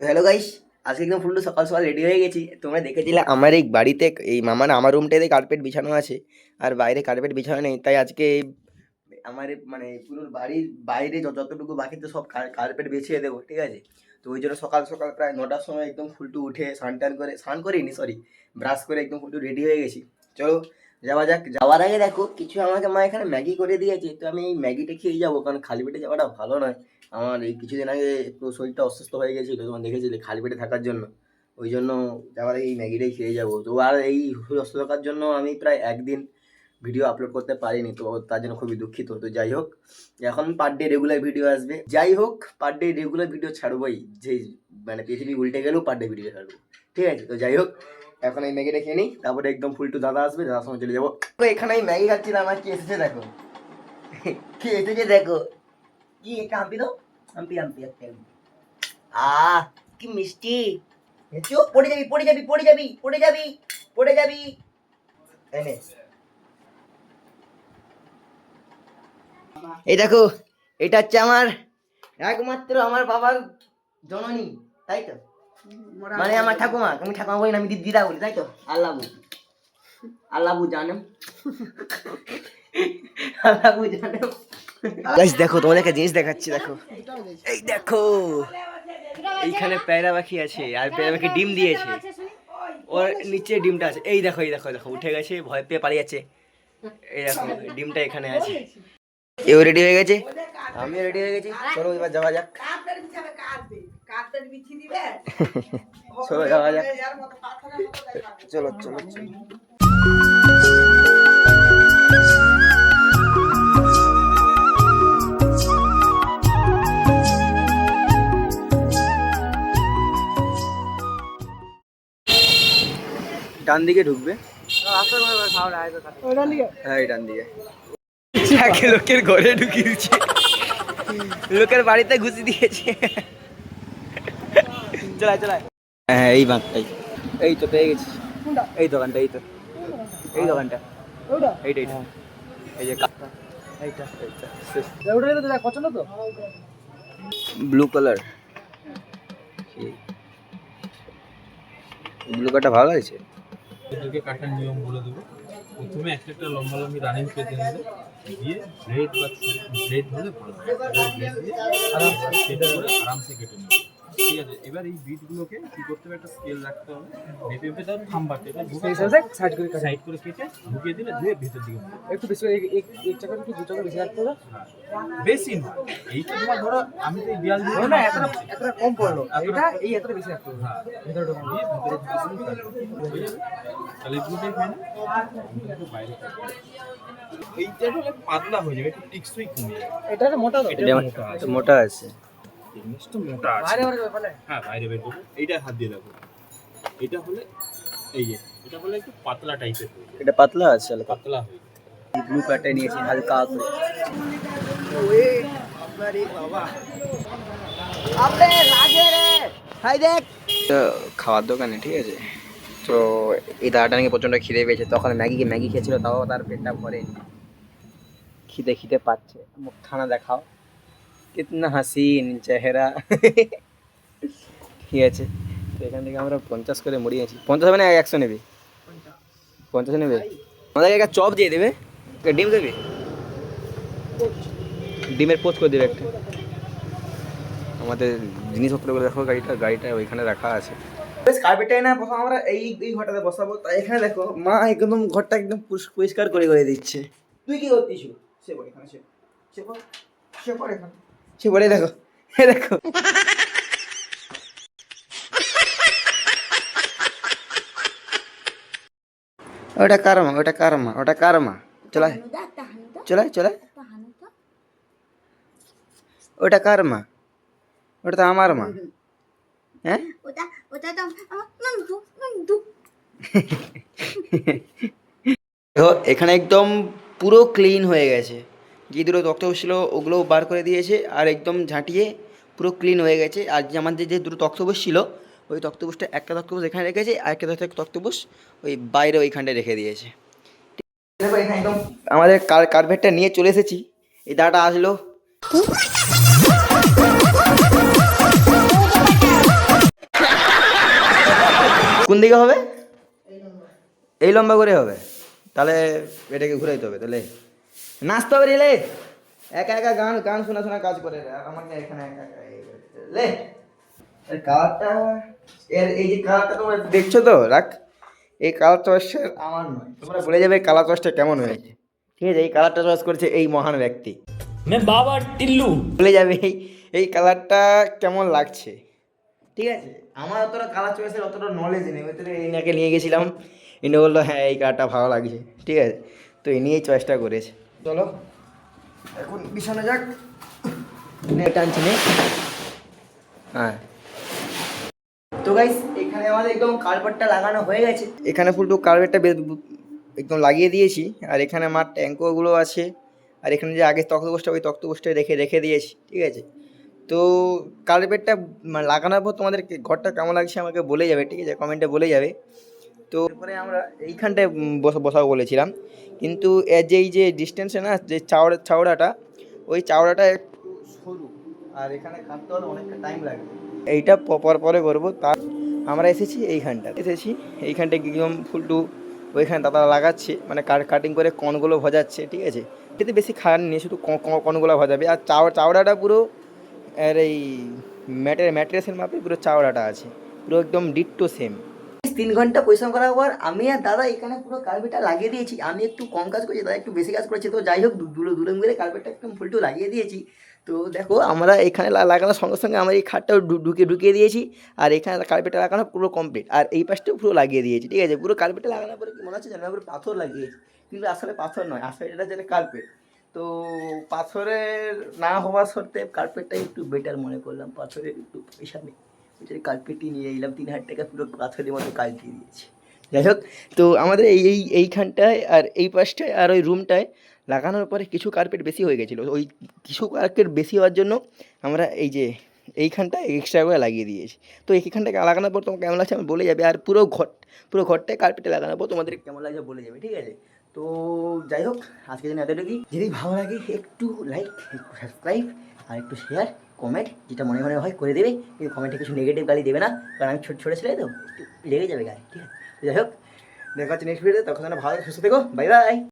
Hello guys, আজকে একদম ফুল সকাল সকাল রেডি হয়ে গেছি। তোমরা দেখেছিলে আমার এই বাড়িতে এই আমার রুমটাতে কার্পেট বিছানো আছে আর বাইরে কার্পেট বিছানো নেই। তাই আজকে আমার মানে পুরো বাড়ির বাইরে যতটুকু বাকি তো সব কার্পেট বিছিয়ে দেবো, ঠিক আছে? তো ওই জন্য সকাল সকাল প্রায় 9টার সময় একদম ফুলটু উঠে স্নান টান করে, স্নান করিনি সরি, ব্রাশ করে একদম ফুলটু রেডি হয়ে গেছি। চলো যাওয়া যাক। যাওয়ার আগে দেখো কিছু আমাকে মা এখানে ম্যাগি করে দিয়েছে, তো আমি এই ম্যাগিটা খেয়ে যাবো, কারণ খালি পেটে যাওয়াটা ভালো নয়। আমার এই কিছুদিন আগে একটু শরীরটা অসুস্থ হয়ে গেছিলো, তোমার দেখেছিলে, খালি পেটে থাকার জন্য। ওই জন্য যাওয়ার আগে এই ম্যাগিটাই খেয়ে যাবো। তো আর এই সুস্থ থাকার জন্য আমি প্রায় একদিন ভিডিও আপলোড করতে পারিনি, তো তার জন্য খুবই দুঃখিত। তো যাই হোক, এখন পার ডে রেগুলার ভিডিও আসবে। যাই হোক, পার ডে রেগুলার ভিডিও ছাড়বোই, যে মানে পৃথিবী উল্টে গেলেও পার ডে ভিডিও ছাড়বো, ঠিক আছে? তো যাই হোক, এখন এই ম্যাগিটা খেয়ে নিই, তারপরে একদম ফুলটু দাদা আসবে, দাদার সঙ্গে চলে যাবো। তো এখানে এই ম্যাগি খাচ্ছিলাম, আমার কি এসেছে দেখো, কি এসেছে দেখো, কি একটা হাম্পি দাও, হাম্পি হাম্পি হাম্পি হাম্পি। আহ, কি মিষ্টি। চুপ, পড়ে যাবি পড়ে যাবি পড়ে যাবি পড়ে যাবি পড়ে যাবি। এনে এই দেখো, এটা হচ্ছে আমার একমাত্র আমার বাবার জননী, তাই তো? মানে আমার ঠাকুমা, আমি ঠাকুমা বলি না, আমি দিদা বলি, তাই তো? আল্লাহু আল্লাহু জানেম, আল্লাহু জানেম। গাইস দেখো, তোমাদেরকে জিনিস দেখাচ্ছি, দেখো এই দেখো, এইখানে প্যারা পাখি আছে আর প্যারা পাখি ডিম দিয়েছে, ওর নিচে ডিমটা আছে। এই দেখো এই দেখো দেখো, উঠে গেছে, ভয় পেয়ে পালিয়ে যাচ্ছে। এই দেখো ডিমটা এখানে আছে। এও রেডি হয়ে গেছে, আমিও রেডি হয়ে গেছি। চলো এবার যাওয়া যাক, চলো যাওয়া যাক, চলো চলো চলো। ডান দিকে ঢুকবে, হ্যাঁ ডান দিকে। লোকের ঘরে ঢুকিয়েছে, লোকের বাড়িতে ঘুষি দিয়েছে। চলাই চলাই, হ্যাঁ এই বাঁকটাই, এই তো পেয়ে গেছি। এই দোকানটা, এই তো এই দোকানটা, এইটা এইটা, এই যে এইটা এইটা পছন্দ তো, ব্লু কালার, ব্লু কালারটা ভালো লাগছে। এদেরকে কাটার নিয়ম বলে দেবো। প্রথমে একটা একটা লম্বা লম্বি রানিং পেতে নেবে, দিয়ে ব্রেড বা ব্রেড হলে ভালো, ব্রেড দিয়ে আরামসে সেটা করে আরামসে কেটে নেবে, ঠিক আছে? এবার এই বিটগুলোকে কি করতে হবে, একটা স্কেল রাখতে হবে, মেপে মেপে তার থাম্বারটা এটা সাইড করে কেটে ঢুকিয়ে দিলে ধুয়ে ভেতর দিকে একটু বেশি, এক চাকা একটু দু চাকা বেশি রাখতে হবে, বেশি নয়। এইটা তোমার ধরো আমি তো এই দেয়াল দিয়ে না, এতটা কম পড়লো, এটা এই এতটা বেশি রাখতে হবে, হ্যাঁ ভেতরটা দিয়ে ভেতরে তাহলে এগুলোটাই হয় না, বাইরে এইটা হলে পাতলা হয়ে যাবে, একটু টিকসই কমে যাবে। এটা মোটা তো, এটা মোটা আছে, জিনিসটা মোটা আছে, হ্যাঁ বাইরে বের করবো। এইটা হাত দিয়ে দেখো, এটা হলে এই যে এটা হলে একটু পাতলা টাইপের হয়ে যায়, এটা পাতলা আছে, পাতলা হয়ে যায়। ব্লু কাটে নিয়েছি হালকা করে। ওয়ে আরে বাবা, আপনি লাগে রে, হাই দেখ। খাওয়ার দোকানে, ঠিক আছে? তো এই দাদাটা নাকি প্রচণ্ড খিদে পেয়েছে, তখন ম্যাগি খেয়েছিল, তাও তার পেটটা ভরে, খিদে খিদে পাচ্ছে। মুখখানা দেখাও, কিতনা হাসিন চেহারা। ঠিক আছে, তো এখান থেকে আমরা 50 করে মুড়ি আছি। 50 মানে 100 নেবে, 50 নেবে। আমাদেরকে একটা চপ দিয়ে দেবে, একটা ডিম দেবে, ডিমের পোচ করে দেবে একটা। আমাদের জিনিসপত্রগুলো দেখো, গাড়িটা ওইখানে রাখা আছে। বেশ কার্পেটটাই না প্রথম আমরা এই ঘরটাতে বসাবো, তাই এখানে দেখো মা একদম ঘরটা একদম পরিষ্কার করে দিচ্ছে। তুই কি করতিস? সে পড়ে এখানে, সে পড়ে এখানে, সে পড়ে দেখো, দেখো। ওটা কার মা, ওটা কার মা, ওটা কার মা? চলাই চলাই চলাই, ওটা কার মা? ওটা তো আমার মা। হ্যাঁ এখানে একদম পুরো ক্লিন হয়ে গেছে, যে দুটো তক্তপোষ ছিল ওগুলোও বার করে দিয়েছে, আর একদম ঝাঁটিয়ে পুরো ক্লিন হয়ে গেছে। আর যে আমাদের যে দুটো তক্তপোষ ছিল, ওই তক্তপোষটা একটা তক্তপোষ এখানে রেখেছে, আর একটা তক্তপোষ ওই বাইরে ওইখানটায় রেখে দিয়েছে। দেখো এখানে একদম আমাদের কার্পেটটা নিয়ে চলে এসেছি। এই দাদাটা আসলো, কোন দিকে হবে? এই লম্বা করে হবে, তাহলে এটাকে ঘুরাইতে হবে, তাহলে নাচতে হবে রে। একা একা গান গান শোনা শোনা কাজ করে রে, আর আমাকে এখানে একা একা লে। এর কালারটা, এর এই যে কালারটা তোমরা দেখছো তো, রাখ, এই কালার চয়েসটা আমার নয়, তোমরা বলে যাবে কালার চয়েসটা কেমন হয়েছে। ঠিক আছে, এই কালারটা চয়েস করেছে এই মহান ব্যক্তি, বাবা টিল্লু। বলে যাবে এই কালারটা কেমন লাগছে। ঠিক আছে, আমার অতটা কালার চয়েসের অতটা নলেজ নেই, ভেতরে এনাকে নিয়ে গেছিলাম, ইনি বললো হ্যাঁ এই কালারটা ভালো লাগছে, ঠিক আছে, তো এই নিয়েই চয়েসটা করেছে। চলো এখন বিছানা যাক, টানছি নে। হ্যাঁ, তো গাইস এখানে আমাদের একদম কার্পেটটা লাগানো হয়ে গেছে, এখানে ফুল কার্পেটটা একদম লাগিয়ে দিয়েছি, আর এখানে আমার ট্যাঙ্কোগুলো আছে, আর এখানে যে আগে তক্তপোষটা, ওই তক্তপোষটা রেখে দিয়েছি, ঠিক আছে। তো কার্পেটটা লাগানোর পর তোমাদের ঘরটা কেমন লাগছে আমাকে বলে যাবে, ঠিক আছে, কমেন্টে বলে যাবে। তো এরপরে আমরা এইখানটায় বসাবো বলেছিলাম, কিন্তু এর যে এই যে ডিস্টেন্সে না, যে চাওড়াটা, ওই চাওড়াটা একটু সরু, আর এখানে কাটতে হলে অনেকটা টাইম লাগবে, এইটা পরে করবো। তার আমরা এসেছি এইখানটা একদম ফুলটু ওইখানে দাদা লাগাচ্ছে, মানে কাটিং করে কর্নগুলো ভজাচ্ছে, ঠিক আছে। এটাতে বেশি খাওয়ার নেই, শুধু কর্নগুলো ভজাবে, আর চাওড়াটা পুরো আর এই ম্যাট্রেসের মাপে পুরো চাওড়াটা আছে, পুরো একদম ডিট্টো সেম। 3 ঘন্টা পরিশ্রম করার পর আমি আর দাদা এখানে পুরো কার্পেটটা লাগিয়ে দিয়েছি। আমি একটু কম কাজ করেছি, দাদা একটু বেশি কাজ করেছে, তো যাই হোক দূরে মিলে কার্পেটটা একদম ফুলটু লাগিয়ে দিয়েছি। তো দেখো আমরা এখানে লাগানোর সঙ্গে সঙ্গে আমরা এই খাটটাও ঢুকিয়ে দিয়েছি, আর এখানে কার্পেটটা লাগানো পুরো কমপ্লিট, আর এই পাশটাও পুরো লাগিয়ে দিয়েছি, ঠিক আছে। পুরো কার্পেটটা লাগানোর পরে কি মনে হচ্ছে জানো, পুরো পাথর লাগিয়েছি, কিন্তু আসলে পাথর নয়, আসলে এটা যেটা কার্পেট। তো পাথরের না হওয়া সত্ত্বে কার্পেটটাই একটু বেটার মনে করলাম, পাথরের একটু পয়সা নেই, কার্পেটই নিয়ে এলাম, 3,000 টাকা পুরো পাথরের মতো কাজ দিয়ে দিয়েছি। যাই হোক, তো আমাদের এইখানটায় আর এই পাশটায় আর ওই রুমটায় লাগানোর পরে কিছু কার্পেট বেশি হয়ে গেছিলো, ওই কিছু কার্পেট বেশি হওয়ার জন্য আমরা এই যে এইখানটায় এক্সট্রা করে লাগিয়ে দিয়েছি। তো এইখানটায় লাগানোর পর তোমার কেমন লাগছে আমি বলে যাবে, আর পুরো ঘরটায় কার্পেটে লাগানোর পর তোমাদের কেমন লাগছে বলে যাবে, ঠিক আছে। তো যাই হোক, আজকে জন্য এতটুকুই। যদি ভালো লাগে একটু লাইক, একটু সাবস্ক্রাইব, আর একটু শেয়ার, কমেন্ট, যেটা মনে হয় করে দেবে, কিন্তু কমেন্টে কিছু নেগেটিভ গালি দেবে না, কারণ আমি ছোটো ছেলে তো একটু লেগে যাবে গায়ে, ঠিক আছে। যাই হোক, দেখা হচ্ছে নেক্সট ভিডিওতে, তখন ভালো সুস্থ থেকো, বাই বাই।